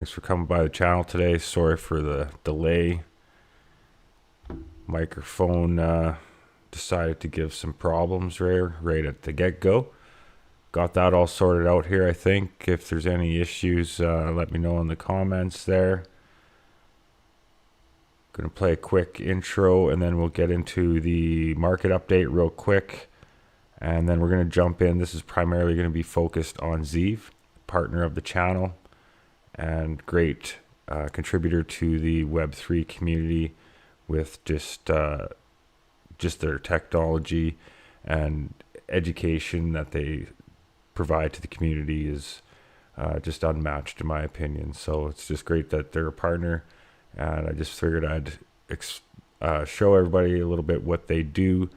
Thanks for coming by the channel today. Sorry for the delay. Microphone decided to give some problems right at the get-go. Got that all sorted out here, I think. If there's any issues, let me know in the comments there. Gonna play a quick intro and then we'll get into the market update real quick. And then we're gonna jump in. This is primarily gonna be focused on Zeeve, partner of the channel and great contributor to the Web3 community with just their technology and education that they provide to the community is just unmatched in my opinion. So it's just great that they're a partner, and I just figured I'd show everybody a little bit what they do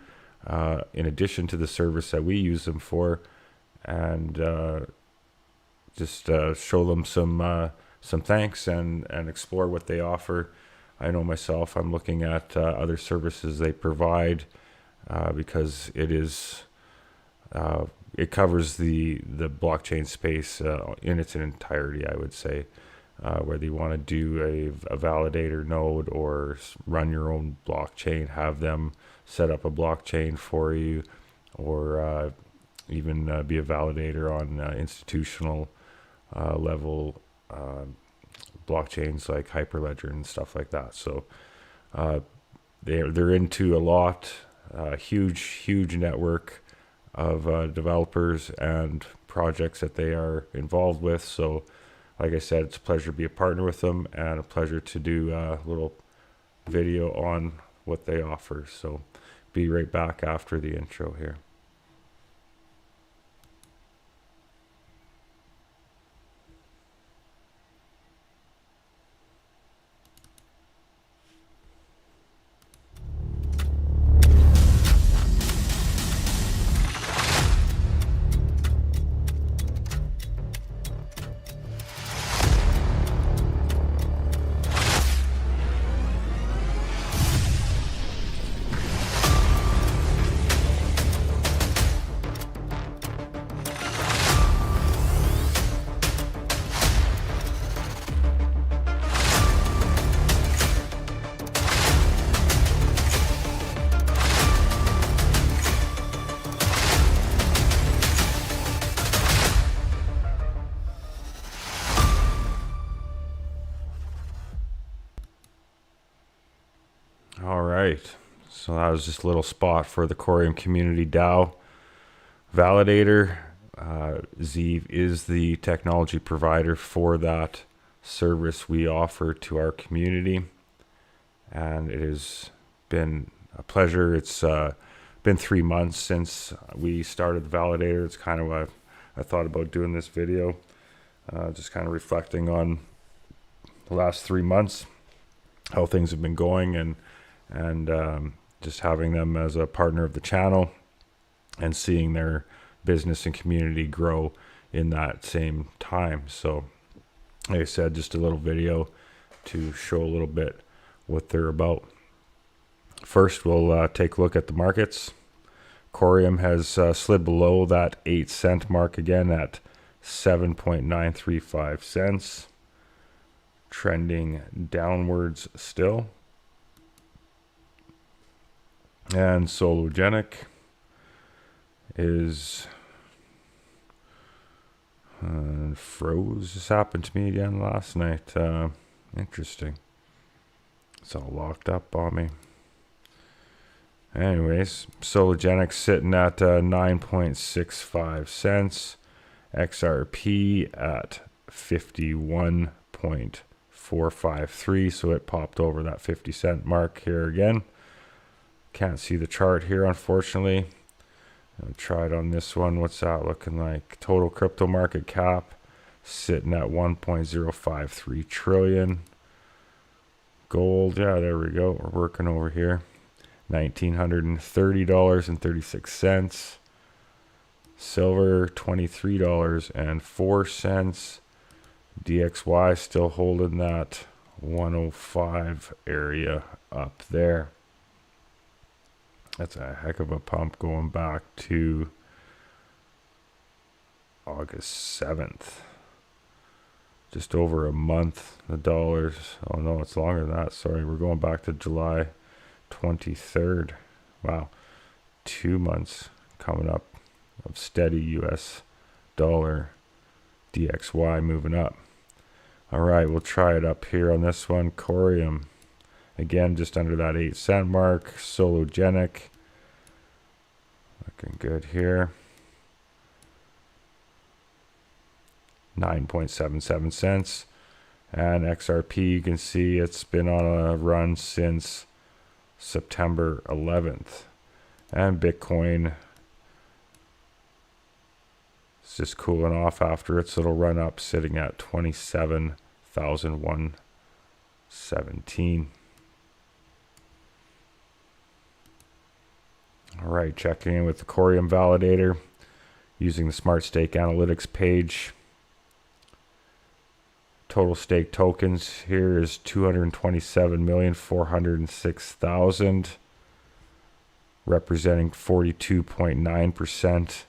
in addition to the service that we use them for, and just show them some thanks and explore what they offer. I know myself, I'm looking at other services they provide because it covers the blockchain space in its entirety, I would say. Whether you want to do a validator node or run your own blockchain, have them set up a blockchain for you, or even be a validator on institutional level blockchains like Hyperledger and stuff like that. So they're into a lot, huge network of developers and projects that they are involved with. So like I said, it's a pleasure to be a partner with them and a pleasure to do a little video on what they offer. So be right back after the intro here. All right, so that was just a little spot for the Coreum community DAO. Validator, Zeeve is the technology provider for that service we offer to our community, and it has been a pleasure. It's been 3 months since we started the Validator. It's kind of why I thought about doing this video, just kind of reflecting on the last 3 months, how things have been going, and just having them as a partner of the channel and seeing their business and community grow in that same time. So like I said, just a little video to show a little bit what they're about. First, we'll take a look at the markets. Coreum has slid below that 8-cent mark again at 7.935 cents, trending downwards still. And Sologenic is froze. This happened to me again last night. Interesting. It's all locked up on me. Anyways, Sologenic sitting at 9.65 cents. XRP at 51.453. So it popped over that 50-cent mark here again. Can't see the chart here, unfortunately. I'll try it on this one. What's that looking like? Total crypto market cap sitting at 1.053 trillion. Gold, yeah, there we go. We're working over here. $1,930.36. Silver, $23.04. DXY still holding that 105 area up there. That's a heck of a pump going back to August 7th. just over a month. The dollars, oh no, it's longer than that. Sorry, we're going back to July 23rd. Wow, 2 months coming up of steady US dollar DXY moving up. All right, we'll try it up here on this one. Coreum, again, just under that 8 cent mark. Sologenic, looking good here. 9.77 cents. And XRP, you can see it's been on a run since September 11th. And Bitcoin is just cooling off after its little run up, sitting at 27,117. All right, checking in with the Coreum validator using the Smart Stake Analytics page. Total stake tokens here is 227,406,000, representing 42.9%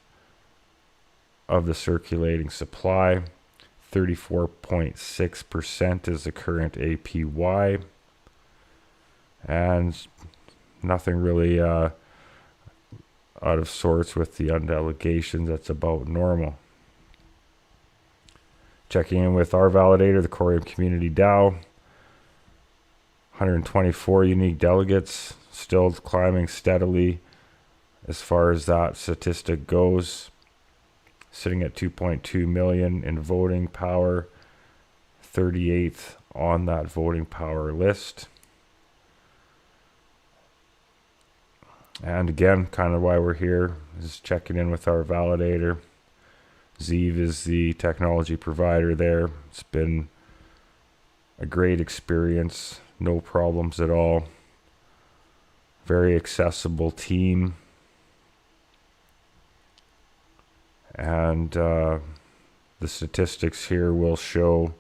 of the circulating supply. 34.6% is the current APY, and nothing really out of sorts with the undelegations. That's about normal. Checking in with our validator, the Coreum Community DAO. 124 unique delegates, still climbing steadily as far as that statistic goes. Sitting at 2.2 million in voting power, 38th on that voting power list. And again, kind of why we're here is checking in with our validator. Zeeve is the technology provider there. It's been a great experience, no problems at all. Very accessible team. And the statistics here will show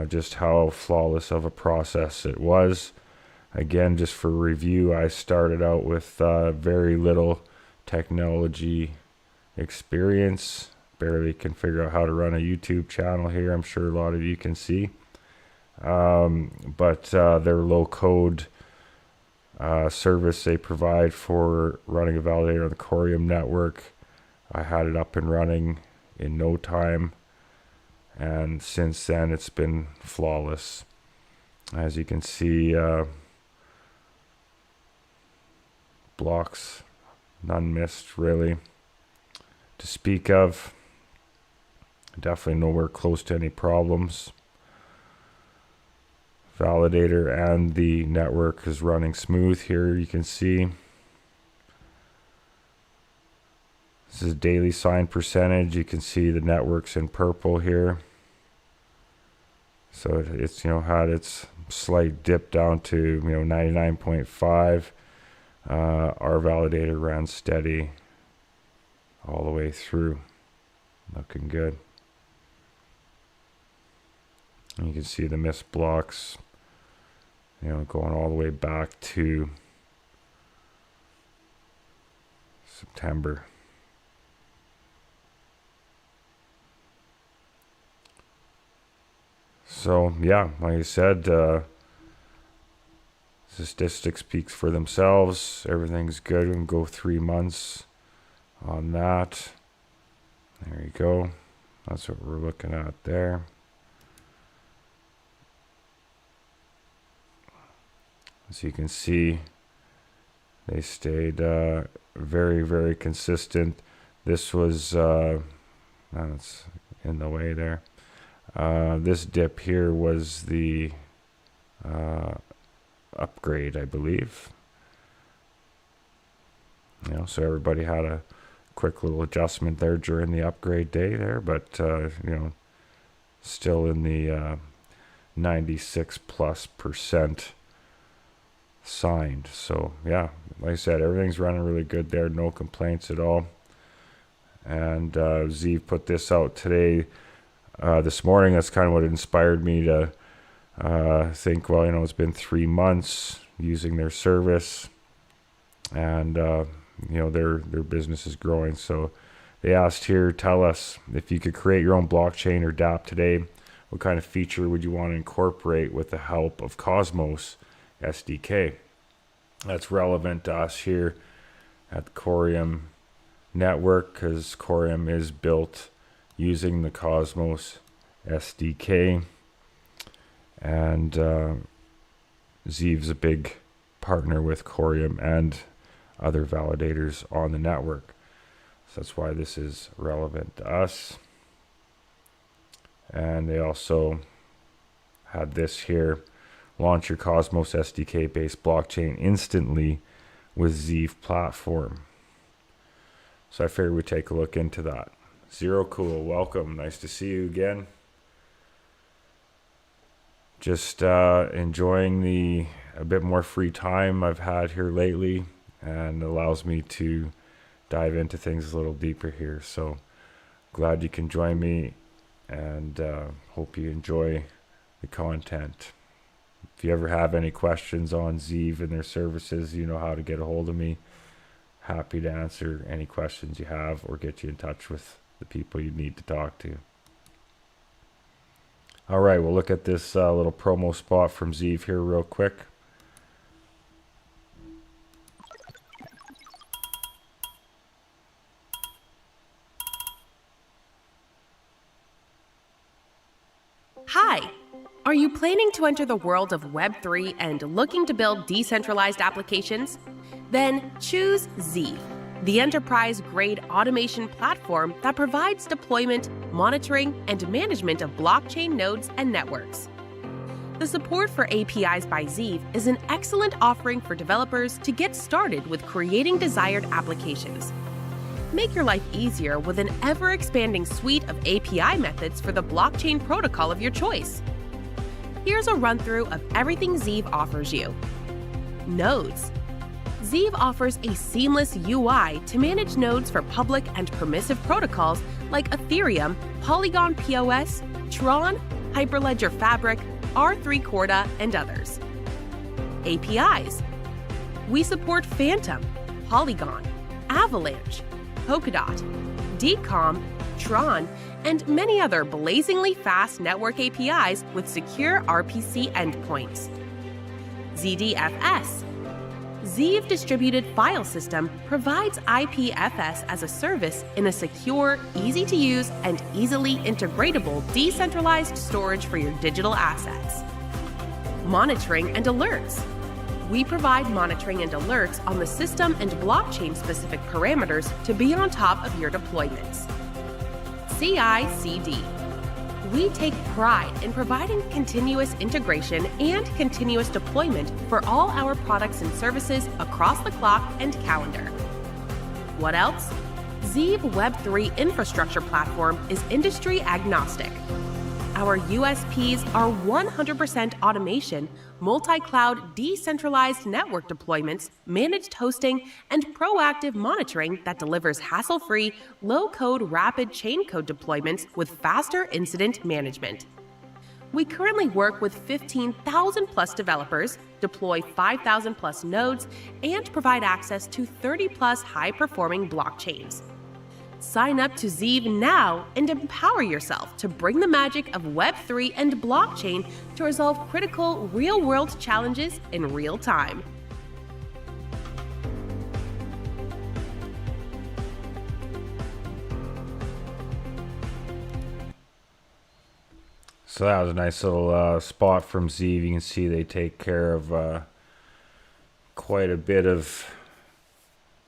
just how flawless of a process it was. Again, just for review, I started out with very little technology experience. Barely can figure out how to run a YouTube channel here. I'm sure a lot of you can see. But their low code service they provide for running a validator on the Coreum network, I had it up and running in no time. And since then, it's been flawless. As you can see, blocks, none missed really to speak of. Definitely nowhere close to any problems. Validator and the network is running smooth here, you can see. This is daily sign percentage. You can see the network's in purple here. So it's had its slight dip down to 99.5. Our validator ran steady all the way through. Looking good. And you can see the missed blocks, going all the way back to September. So yeah, like I said, statistics speaks for themselves. Everything's good. We can go 3 months on that. There you go. That's what we're looking at there. As you can see, they stayed very, very consistent. This was, that's in the way there. This dip here was the upgrade, I believe. So everybody had a quick little adjustment there during the upgrade day there, but still in the 96+% signed. So yeah, like I said, everything's running really good there, no complaints at all. And Zeeve put this out today, this morning. That's kind of what inspired me to think, well, it's been 3 months using their service, and their business is growing. So they asked here, tell us if you could create your own blockchain or dApp today, what kind of feature would you want to incorporate with the help of Cosmos SDK? That's relevant to us here at the Coreum network, because Coreum is built using the Cosmos SDK, and Zeeve's a big partner with Coreum and other validators on the network. So that's why this is relevant to us. And they also had this here: launch your Cosmos SDK based blockchain instantly with Zeeve platform. So I figured we'd take a look into that. Zero Cool, welcome. Nice to see you again. Just enjoying a bit more free time I've had here lately, and allows me to dive into things a little deeper here. So glad you can join me, and hope you enjoy the content. If you ever have any questions on Zeeve and their services, you know how to get a hold of me. Happy to answer any questions you have or get you in touch with the people you need to talk to. All right, we'll look at this little promo spot from Zeeve here real quick. Hi! Are you planning to enter the world of Web3 and looking to build decentralized applications? Then choose Zeeve, the enterprise-grade automation platform that provides deployment, monitoring, and management of blockchain nodes and networks. The support for APIs by Zeeve is an excellent offering for developers to get started with creating desired applications. Make your life easier with an ever-expanding suite of API methods for the blockchain protocol of your choice. Here's a run-through of everything Zeeve offers you. Nodes. Zeeve offers a seamless UI to manage nodes for public and permissive protocols like Ethereum, Polygon POS, Tron, Hyperledger Fabric, R3 Corda, and others. APIs. We support Phantom, Polygon, Avalanche, Polkadot, Decom, Tron, and many other blazingly fast network APIs with secure RPC endpoints. ZDFS. Zeeve Distributed File System provides IPFS as a service in a secure, easy-to-use, and easily integratable decentralized storage for your digital assets. Monitoring and alerts. We provide monitoring and alerts on the system and blockchain-specific parameters to be on top of your deployments. CI/CD. We take pride in providing continuous integration and continuous deployment for all our products and services across the clock and calendar. What else? Zeeve Web3 infrastructure platform is industry agnostic. Our USPs are 100% automation, multi-cloud decentralized network deployments, managed hosting, and proactive monitoring that delivers hassle-free, low-code rapid chain code deployments with faster incident management. We currently work with 15,000 plus developers, deploy 5,000 plus nodes, and provide access to 30 plus high-performing blockchains. Sign up to Zeeve now and empower yourself to bring the magic of Web3 and blockchain to resolve critical real-world challenges in real time. So that was a nice little spot from Zeeve. You can see they take care of quite a bit of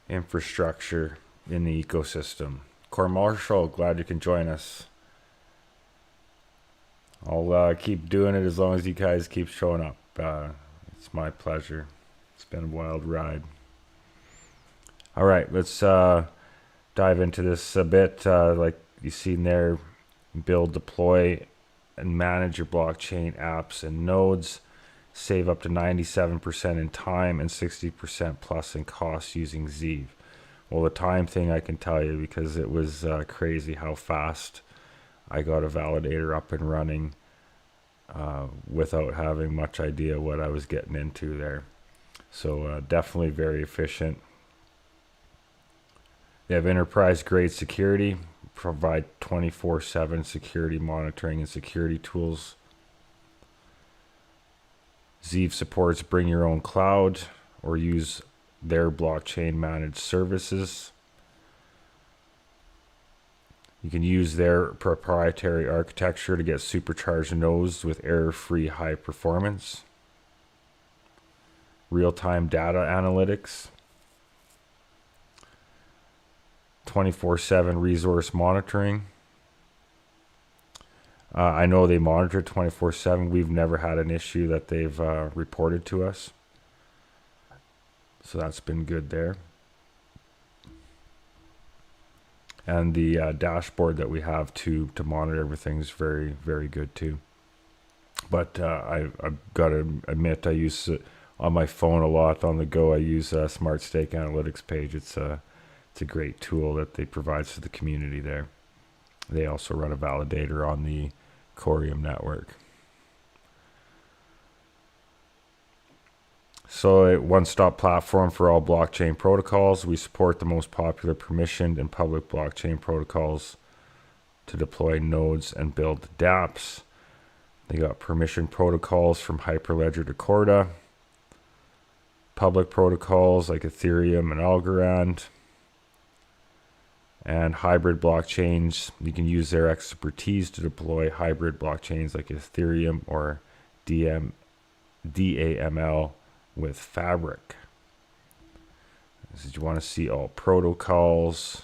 infrastructure in the ecosystem. Core Marshall, glad you can join us. I'll keep doing it as long as you guys keep showing up. It's my pleasure. It's been a wild ride. All right, let's dive into this a bit. Like you've seen there, build, deploy, and manage your blockchain apps and nodes. Save up to 97% in time and 60% plus in cost using Zeeve. Well, the time thing I can tell you, because it was crazy how fast I got a validator up and running without having much idea what I was getting into there. So definitely very efficient. They have enterprise grade security provide 24/7 security monitoring and security tools. Zeeve supports bring your own cloud or use their blockchain managed services. You can use their proprietary architecture to get supercharged nodes with error-free high performance. Real-time data analytics. 24/7 resource monitoring. I know they monitor 24/7. We've never had an issue that they've reported to us. So that's been good there. And the dashboard that we have to monitor everything is very, very good too. But I've got to admit, I use it on my phone a lot on the go. I use Smart Stake Analytics page. It's a great tool that they provide to the community there. They also run a validator on the Coreum network. So a one-stop platform for all blockchain protocols. We support the most popular permissioned and public blockchain protocols to deploy nodes and build dApps. They got permission protocols from Hyperledger to Corda. Public protocols like Ethereum and Algorand. And hybrid blockchains. You can use their expertise to deploy hybrid blockchains like Ethereum or DAML with Fabric. So you want to see all protocols.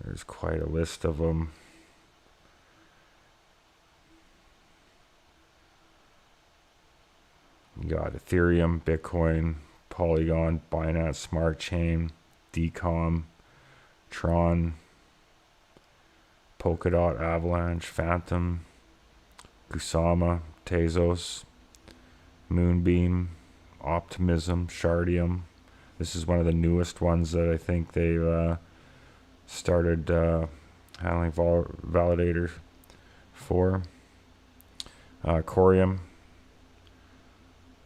There's quite a list of them. You got Ethereum, Bitcoin, Polygon, Binance Smart Chain, Decom, Tron, Polkadot, Avalanche, Phantom, Kusama, Tezos, Moonbeam, Optimism, Shardium. This is one of the newest ones that I think they've started handling Validator for. Coreum.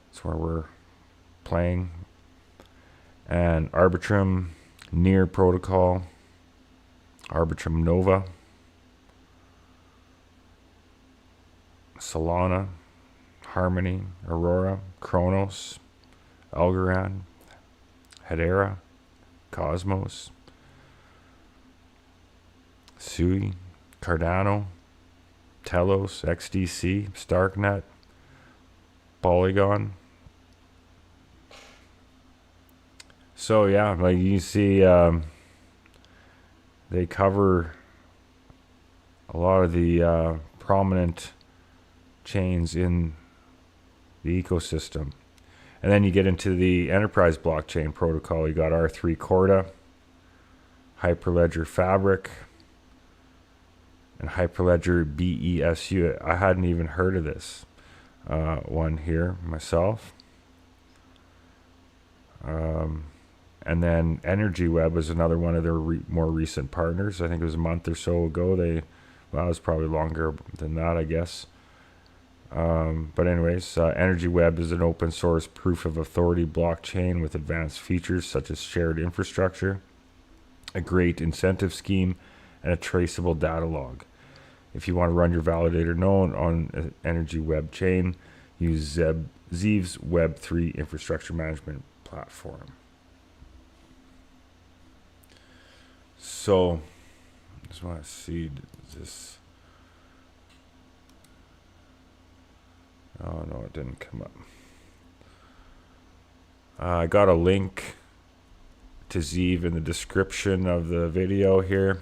That's where we're playing. And Arbitrum, Near Protocol, Arbitrum Nova, Solana, Harmony, Aurora, Kronos, Algorand, Hedera, Cosmos, Sui, Cardano, Telos, XDC, Starknet, Polygon. So yeah, like you see, they cover a lot of the prominent chains in the ecosystem. And then you get into the enterprise blockchain protocol. You got R3 Corda, Hyperledger Fabric, and Hyperledger BESU. I hadn't even heard of this one here myself. And then Energy Web was another one of their more recent partners. I think it was a month or so ago. Well, it was probably longer than that, I guess. But anyways, Energy Web is an open source proof of authority blockchain with advanced features such as shared infrastructure, a great incentive scheme, and a traceable data log. If you want to run your validator node on Energy Web chain, use Zeeve's Web3 infrastructure management platform. So, just want to see, is this... Oh no, it didn't come up. I got a link to Zeeve in the description of the video here.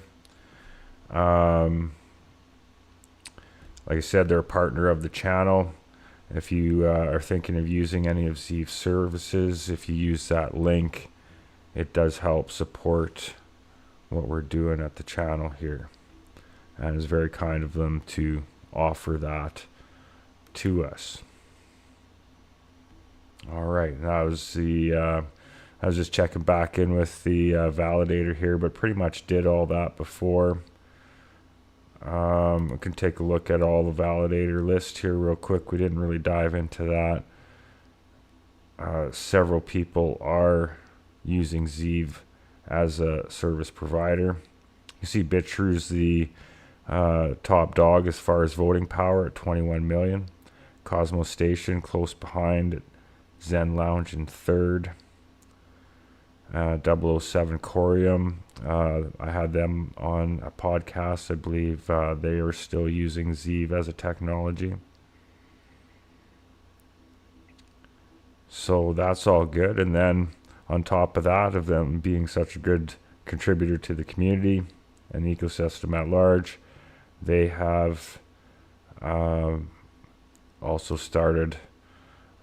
Like I said, they're a partner of the channel. If you are thinking of using any of Zeeve's services, if you use that link, it does help support what we're doing at the channel here. And it's very kind of them to offer that to us. All right, that was the I was just checking back in with the validator here, but pretty much did all that before. We can take a look at all the validator list here real quick. We didn't really dive into that. Several people are using Zeeve as a service provider. You see BitTrue's the top dog as far as voting power at 21 million. Cosmos Station close behind, Zen Lounge in third. 007 Coreum. I had them on a podcast. I believe they are still using Zeeve as a technology. So that's all good. And then on top of that, of them being such a good contributor to the community and the ecosystem at large, they have also started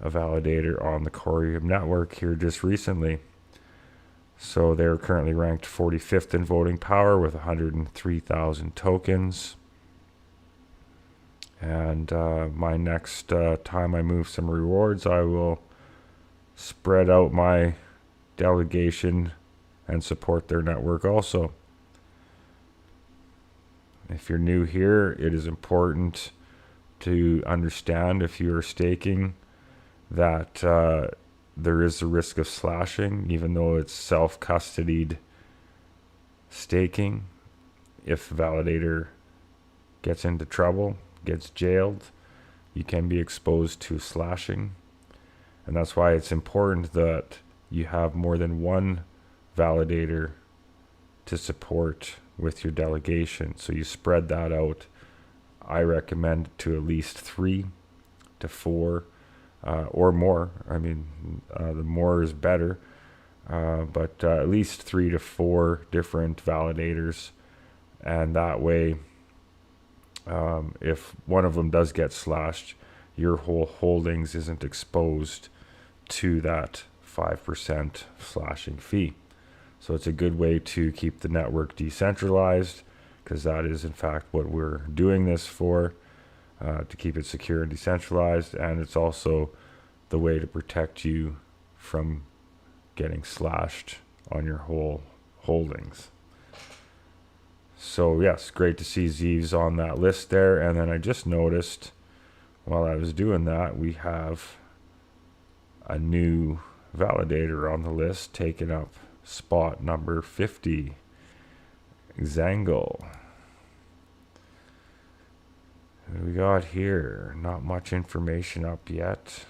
a validator on the Coreum network here just recently. So they're currently ranked 45th in voting power with 103,000 tokens. And my next time I move some rewards, I will spread out my delegation and support their network also. If you're new here, it is important to understand, if you are staking, that there is a risk of slashing, even though it's self-custodied staking. If the validator gets into trouble, gets jailed, you can be exposed to slashing. And that's why it's important that you have more than one validator to support with your delegation. So you spread that out. I recommend to at least 3 to 4 or more. I mean, the more is better. But at least 3 to 4 different validators. And that way, if one of them does get slashed, your whole holdings isn't exposed to that 5% slashing fee. So it's a good way to keep the network decentralized, because that is in fact what we're doing this for, to keep it secure and decentralized. And it's also the way to protect you from getting slashed on your whole holdings. So yes, great to see Zeeve's on that list there. And then I just noticed while I was doing that, we have a new validator on the list, taking up spot number 50, Zangle. What do we got here? Not much information up yet.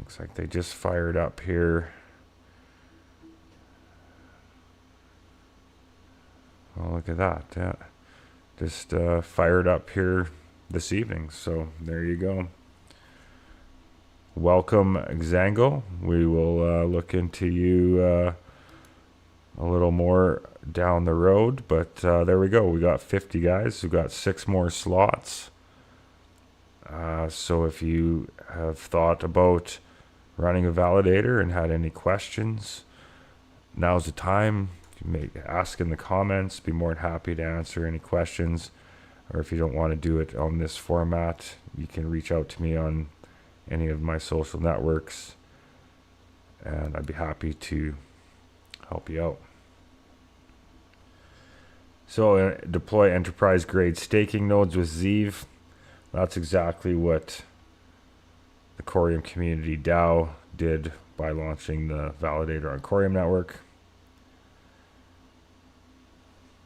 Looks like they just fired up here. Oh, look at that. Yeah. Just fired up here this evening. So there you go. Welcome, Zangle. We will look into you a little more down the road. But there we go. We got 50 guys. We've got 6 more slots. So if you have thought about running a validator and had any questions, now's the time. You may ask in the comments. Be more than happy to answer any questions. Or if you don't want to do it on this format, you can reach out to me on any of my social networks, and I'd be happy to help you out. So deploy enterprise grade staking nodes with Zeeve. That's exactly what the Coreum community DAO did by launching the validator on Coreum network.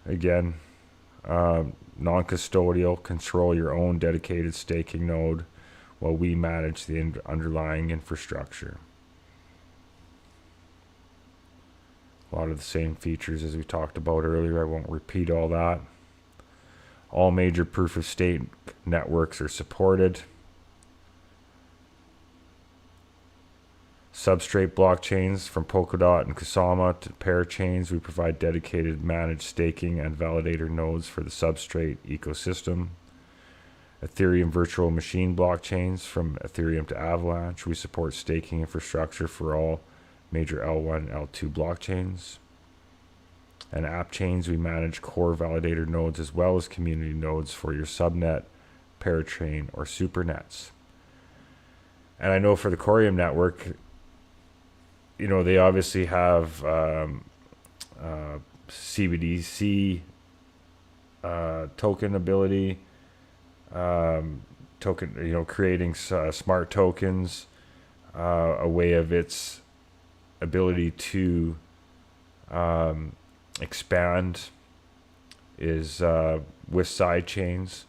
Again, non-custodial, control your own dedicated staking node while we manage the underlying infrastructure. A lot of the same features as we talked about earlier. I won't repeat all that. All major proof of stake networks are supported. Substrate blockchains from Polkadot and Kusama to parachains. We provide dedicated managed staking and validator nodes for the Substrate ecosystem. Ethereum virtual machine blockchains from Ethereum to Avalanche. We support staking infrastructure for all major L1, L2 blockchains. And app chains, we manage core validator nodes as well as community nodes for your subnet, parachain, or supernets. And I know for the Coreum network, you know, they obviously have CBDC token ability, creating smart tokens, a way of its ability to expand is with side chains.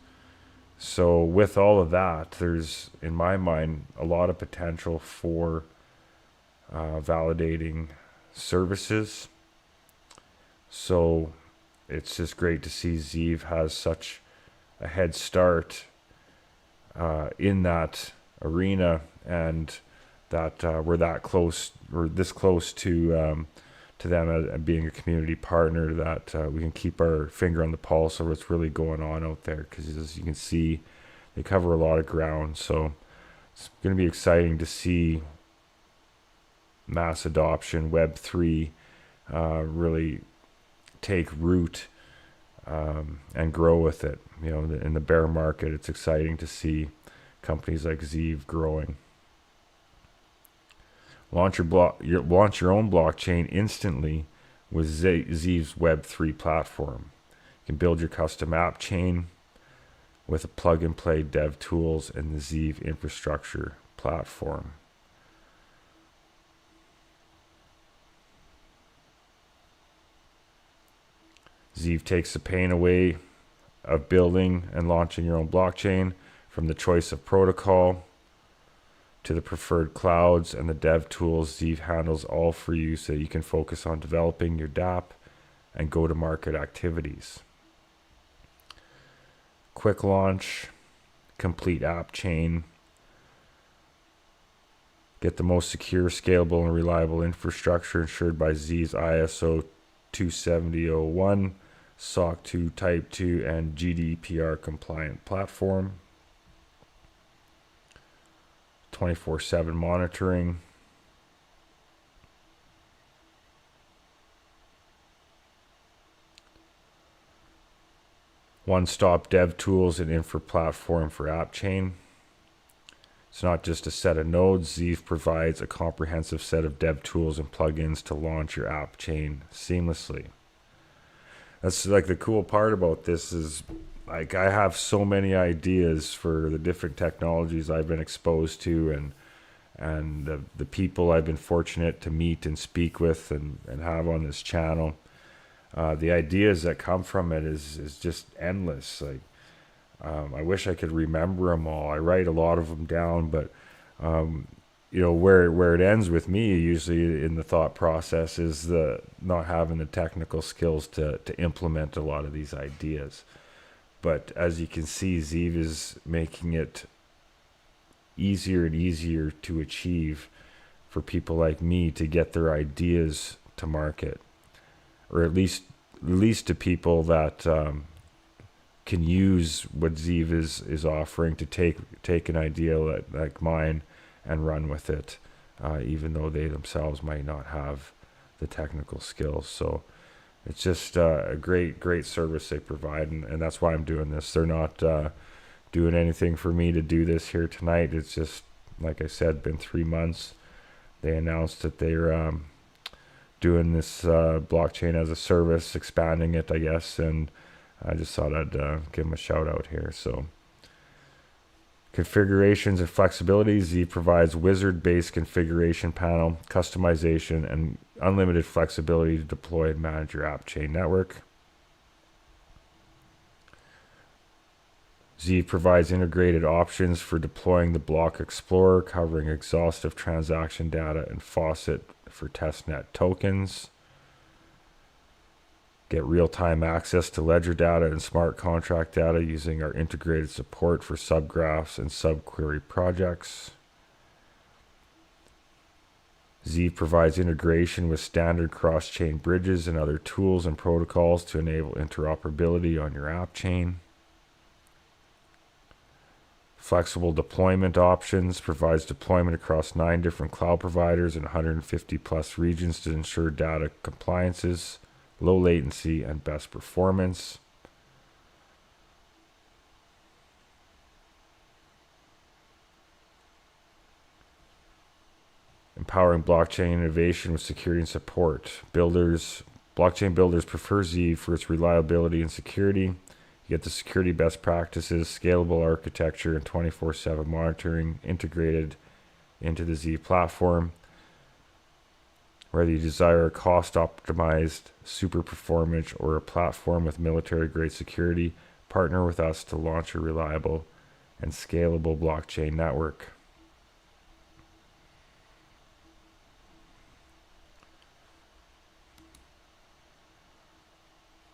So with all of that, there's, in my mind, a lot of potential for validating services. So it's just great to see Zeeve has such a head start in that arena, and that we're that close, or this close to them as being a community partner, that we can keep our finger on the pulse of what's really going on out there, because as you can see, they cover a lot of ground. So it's going to be exciting to see mass adoption, Web3 really take root and grow with it. You know, in the bear market, it's exciting to see companies like Zeeve growing. Launch your own blockchain instantly with Zeeve's Web3 platform. You can build your custom app chain with a plug-and-play dev tools and the Zeeve infrastructure platform. Zeeve takes the pain away of building and launching your own blockchain, from the choice of protocol to the preferred clouds and the dev tools. Zeeve handles all for you, so you can focus on developing your dApp and go-to-market activities. Quick launch, complete app chain. Get the most secure, scalable, and reliable infrastructure ensured by Zeeve's ISO 27001, SOC 2 Type 2, and GDPR compliant platform. 24/7 monitoring. One-stop dev tools and infra platform for AppChain. It's not just a set of nodes. Zeeve provides a comprehensive set of dev tools and plugins to launch your app chain seamlessly. That's like the cool part about this is, like, I have so many ideas for the different technologies I've been exposed to, and the people I've been fortunate to meet and speak with and have on this channel. The ideas that come from it is just endless. Like, I wish I could remember them all. I write a lot of them down, but you know, where it ends with me usually in the thought process is the not having the technical skills to implement a lot of these ideas. But as you can see, Zeeve is making it easier and easier to achieve for people like me to get their ideas to market, or at least to people that can use what Zeeve is offering to take an idea like mine and run with it, even though they themselves might not have the technical skills. So it's just a great service they provide, and that's why I'm doing this. They're not doing anything for me to do this here tonight. It's just, like I said, been 3 months. They announced that they're doing this blockchain as a service, expanding it, I guess, and I just thought I'd give them a shout out here. So configurations and flexibility. Zeeve provides wizard-based configuration panel, customization, and unlimited flexibility to deploy and manage your app chain network. Zeeve provides integrated options for deploying the Block Explorer, covering exhaustive transaction data and faucet for testnet tokens. Get real-time access to ledger data and smart contract data using our integrated support for subgraphs and subquery projects. Zeeve provides integration with standard cross-chain bridges and other tools and protocols to enable interoperability on your app chain. Flexible deployment options, provides deployment across 9 different cloud providers in 150 plus regions to ensure data compliances, low latency, and best performance. Empowering blockchain innovation with security and support. Blockchain builders prefer Zeeve for its reliability and security. You get the security best practices, scalable architecture, and 24/7 monitoring integrated into the Zeeve platform. Whether you desire a cost-optimized super performance or a platform with military-grade security, partner with us to launch a reliable and scalable blockchain network.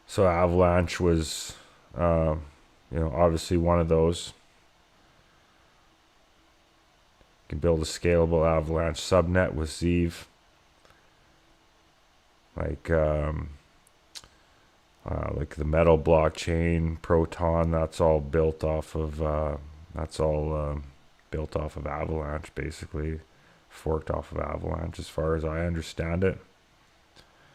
So Avalanche was, obviously one of those. You can build a scalable Avalanche subnet with Zeeve. Like the Metal blockchain, Proton. That's all built off of Avalanche, basically, forked off of Avalanche, as far as I understand it.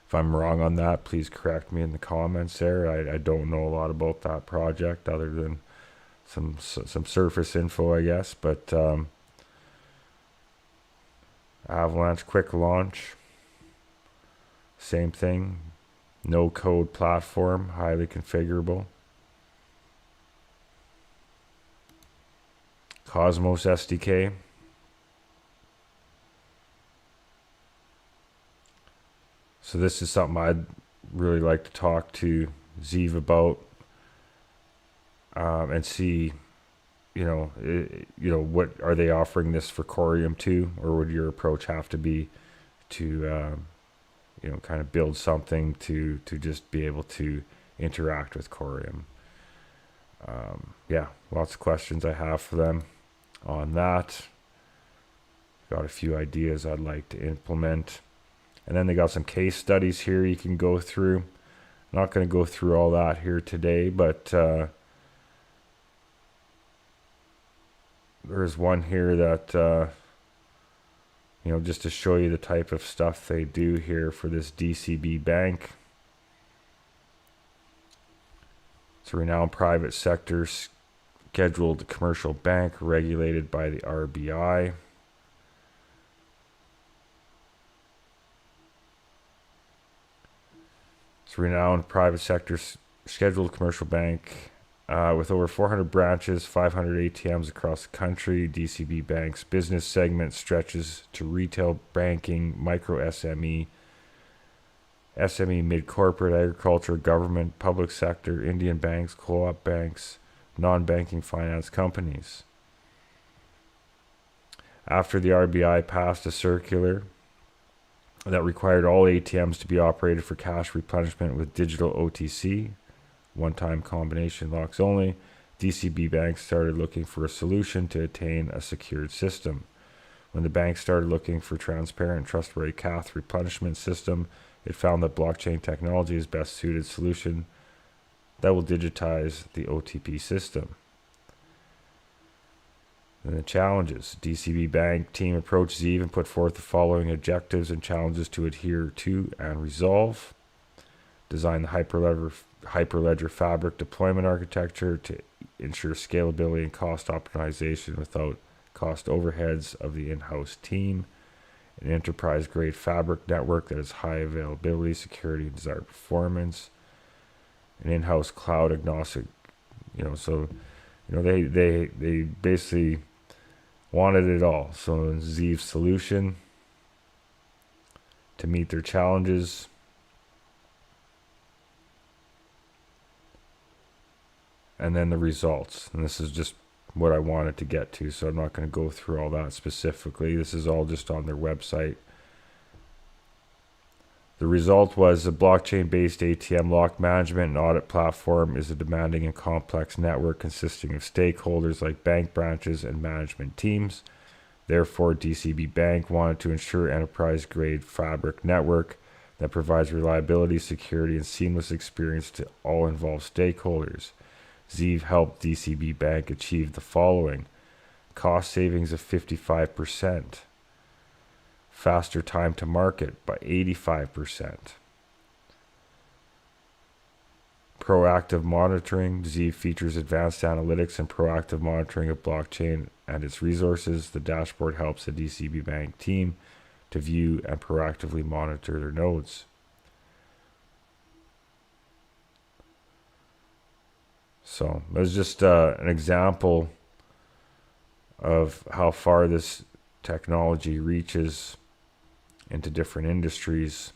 If I'm wrong on that, please correct me in the comments there. I don't know a lot about that project other than some surface info, I guess. But Avalanche quick launch, same thing. No code platform, highly configurable. Cosmos SDK. So this is something I'd really like to talk to Zeeve about, and see, what are they offering this for Coreum too, or would your approach have to be to, kind of build something to just be able to interact with Coreum? Lots of questions I have for them on that. Got a few ideas I'd like to implement. And then they got some case studies here you can go through. I'm not going to go through all that here today, but there's one here that, just to show you the type of stuff they do here for this DCB bank. It's a renowned private sector scheduled commercial bank regulated by the RBI. It's a renowned private sector scheduled commercial bank with over 400 branches, 500 ATMs across the country. DCB Bank's business segment stretches to retail banking, micro SME, mid-corporate, agriculture, government, public sector, Indian banks, co-op banks, non-banking finance companies. After the RBI passed a circular that required all ATMs to be operated for cash replenishment with digital OTC, one-time combination locks only, DCB Bank started looking for a solution to attain a secured system. When the bank started looking for transparent, trustworthy cash replenishment system, it found that blockchain technology is best suited solution that will digitize the OTP system. And the challenges. DCB Bank team approached Zeeve and put forth the following objectives and challenges to adhere to and resolve. Design the Hyperledger Fabric deployment architecture to ensure scalability and cost optimization without cost overheads of the in-house team. An enterprise-grade Fabric network that has high availability, security, and desired performance. An in-house cloud agnostic, they basically wanted it all. So Zeeve's solution to meet their challenges. And then the results. And this is just what I wanted to get to, so I'm not going to go through all that specifically. This is all just on their website. The result was a blockchain-based ATM lock management and audit platform is a demanding and complex network consisting of stakeholders like bank branches and management teams. Therefore, DCB Bank wanted to ensure enterprise-grade Fabric network that provides reliability, security, and seamless experience to all involved stakeholders. Zeeve helped DCB Bank achieve the following: cost savings of 55%. Faster time to market by 85%. Proactive monitoring. Zeeve features advanced analytics and proactive monitoring of blockchain and its resources. The dashboard helps the DCB Bank team to view and proactively monitor their nodes. So that's just an example of how far this technology reaches into different industries,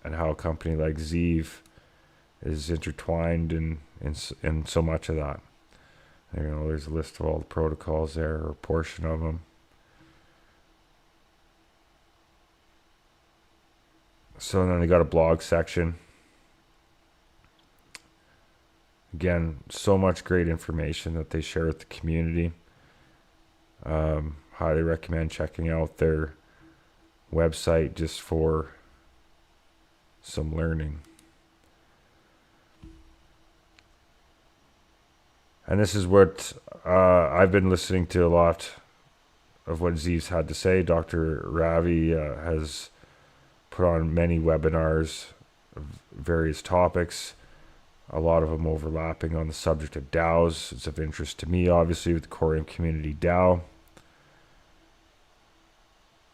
and how a company like Zeeve is intertwined in so much of that. There's a list of all the protocols there, or a portion of them. So then they got a blog section. Again, so much great information that they share with the community. Highly recommend checking out their website just for some learning. And this is what I've been listening to a lot of what Zeeve's had to say. Dr. Ravi has put on many webinars of various topics, a lot of them overlapping on the subject of DAOs. It's of interest to me, obviously, with the Coreum Community DAO.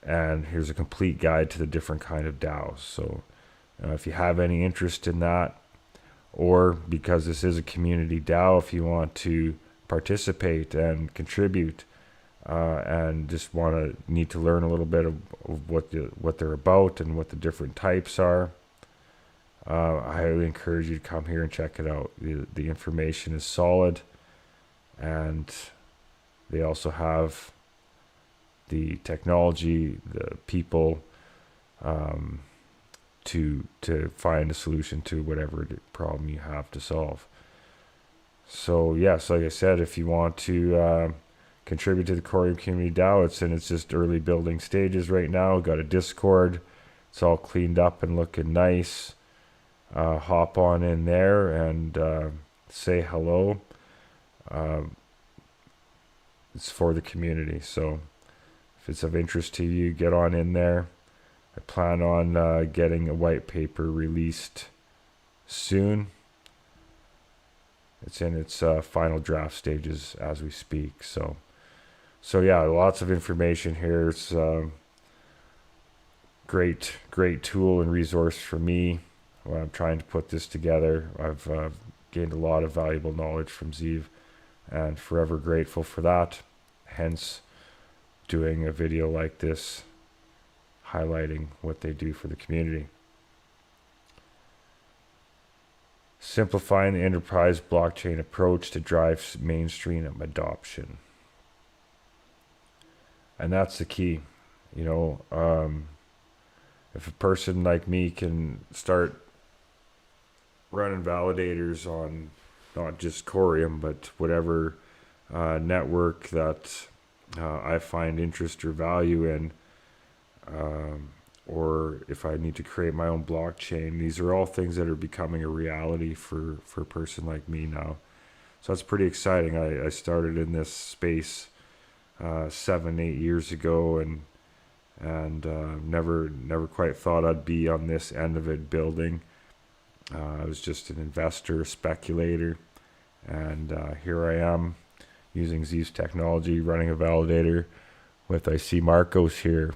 And here's a complete guide to the different kind of DAOs. So if you have any interest in that, or because this is a community DAO, if you want to participate and contribute, and just need to learn a little bit of what they're about and what the different types are, I highly encourage you to come here and check it out. The information is solid, and they also have the technology, the people, to find a solution to whatever problem you have to solve. So yes, like I said, if you want to contribute to the Coreum Community DAO, it's in its just early building stages right now. Got a Discord. It's all cleaned up and looking nice. Hop on in there and say hello. It's for the community, so if it's of interest to you, get on in there. I plan on getting a white paper released soon. It's in its final draft stages as we speak. So yeah, lots of information here. It's great tool and resource for me when I'm trying to put this together. I've gained a lot of valuable knowledge from Zeeve, and forever grateful for that. Hence, doing a video like this, highlighting what they do for the community. Simplifying the enterprise blockchain approach to drive mainstream adoption. And that's the key. If a person like me can start running validators on not just Coreum, but whatever network that I find interest or value in, or if I need to create my own blockchain, these are all things that are becoming a reality for a person like me now. So that's pretty exciting. I started in this space 7-8 years ago, and never quite thought I'd be on this end of it building. I was just an investor, speculator, and here I am using Zeeve's technology, running a validator with, I see Marcos here.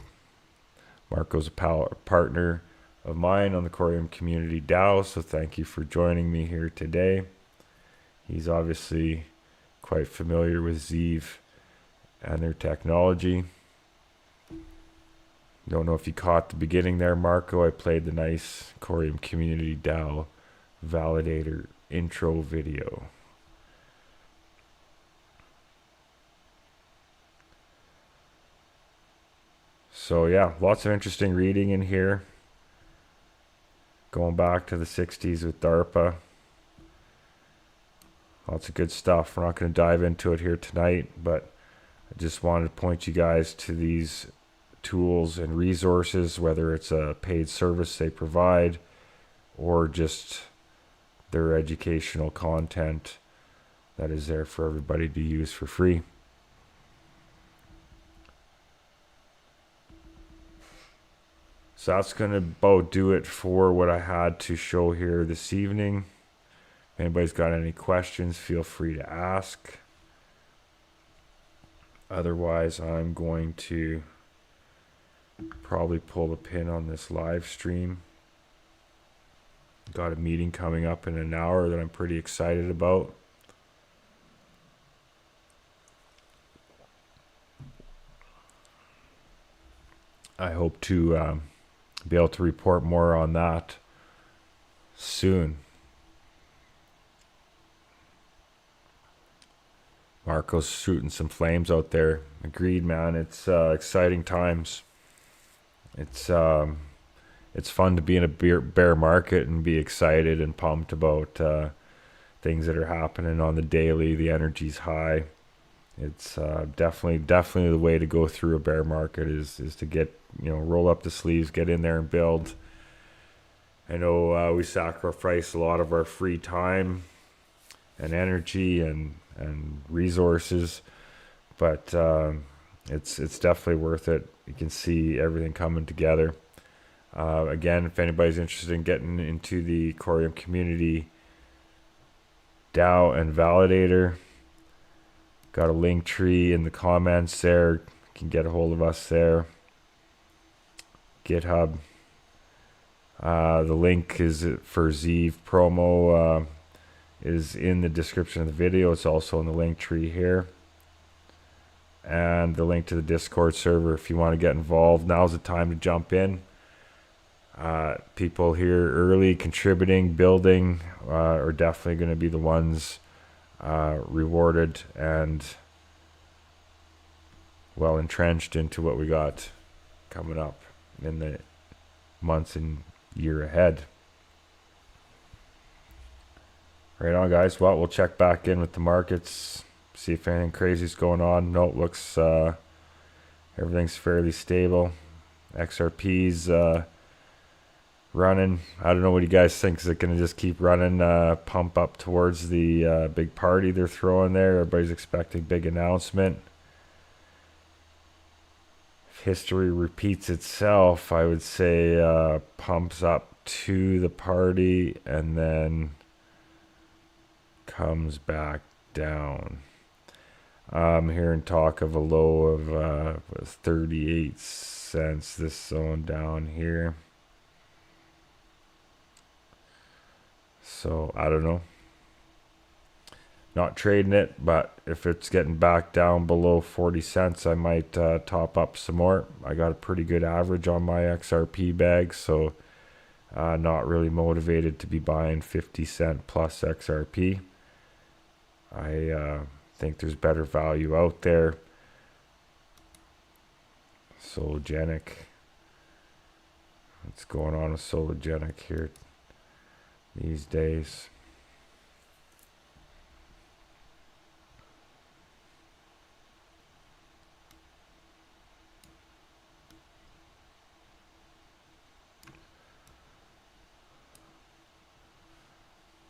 Marco's a partner of mine on the Coreum Community DAO, so thank you for joining me here today. He's obviously quite familiar with Zeeve and their technology. Don't know if you caught the beginning there, Marco. I played the nice Coreum Community DAO validator intro video. So yeah, lots of interesting reading in here. Going back to the 60s with DARPA. Lots of good stuff. We're not going to dive into it here tonight, but I just wanted to point you guys to these tools and resources, whether it's a paid service they provide or just their educational content that is there for everybody to use for free. So that's going to about do it for what I had to show here this evening. If anybody's got any questions, feel free to ask. Otherwise, I'm going to probably pull the pin on this live stream. Got a meeting coming up in an hour that I'm pretty excited about. I hope to be able to report more on that soon. Marco's shooting some flames out there. Agreed, man. It's exciting times. It's fun to be in a bear market and be excited and pumped about things that are happening on the daily. The energy's high. It's definitely the way to go through a bear market is to get, roll up the sleeves, get in there and build. I know we sacrifice a lot of our free time and energy and resources, but it's definitely worth it. You can see everything coming together. Again, if anybody's interested in getting into the Coreum community DAO and Validator, got a link tree in the comments there. You can get a hold of us there. GitHub. The link is for Zeeve promo is in the description of the video. It's also in the link tree here. And the link to the Discord server if you want to get involved. Now's the time to jump in. People here early contributing, building are definitely going to be the ones rewarded and well entrenched into what we got coming up in the months and year ahead. Right on, guys. Well, we'll check back in with the markets, see if anything crazy is going on. No, it looks everything's fairly stable. XRP's running. I don't know what you guys think. Is it going to just keep running, pump up towards the big party they're throwing there? Everybody's expecting big announcement. If history repeats itself, I would say pumps up to the party and then comes back down. I'm hearing talk of a low of 38 cents, this zone down here. So I don't know. Not trading it, but if it's getting back down below 40 cents, I might top up some more. I got a pretty good average on my XRP bag, so not really motivated to be buying 50 cent plus XRP. I think there's better value out there. Sologenic. What's going on with Sologenic here these days?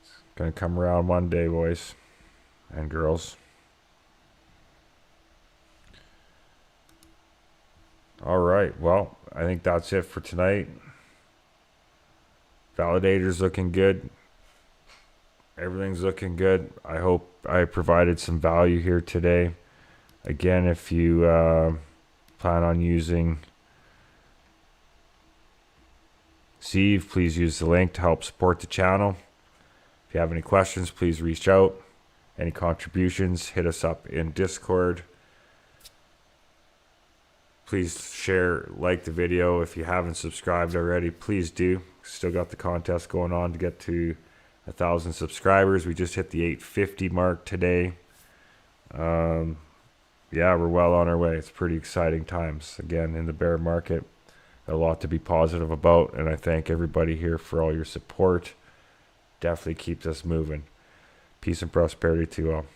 It's gonna come around one day, boys and girls. All right, well, I think that's it for tonight. Validator's looking good. Everything's looking good. I hope I provided some value here today. Again, if you plan on using Zeeve, please use the link to help support the channel. If you have any questions, please reach out. Any contributions, hit us up in Discord. Please share, like the video. If you haven't subscribed already, please do. Still got the contest going on to get to 1,000 subscribers. We just hit the 850 mark today. Yeah, we're well on our way. It's pretty exciting times. Again, in the bear market, a lot to be positive about. And I thank everybody here for all your support. Definitely keeps us moving. Peace and prosperity to you all.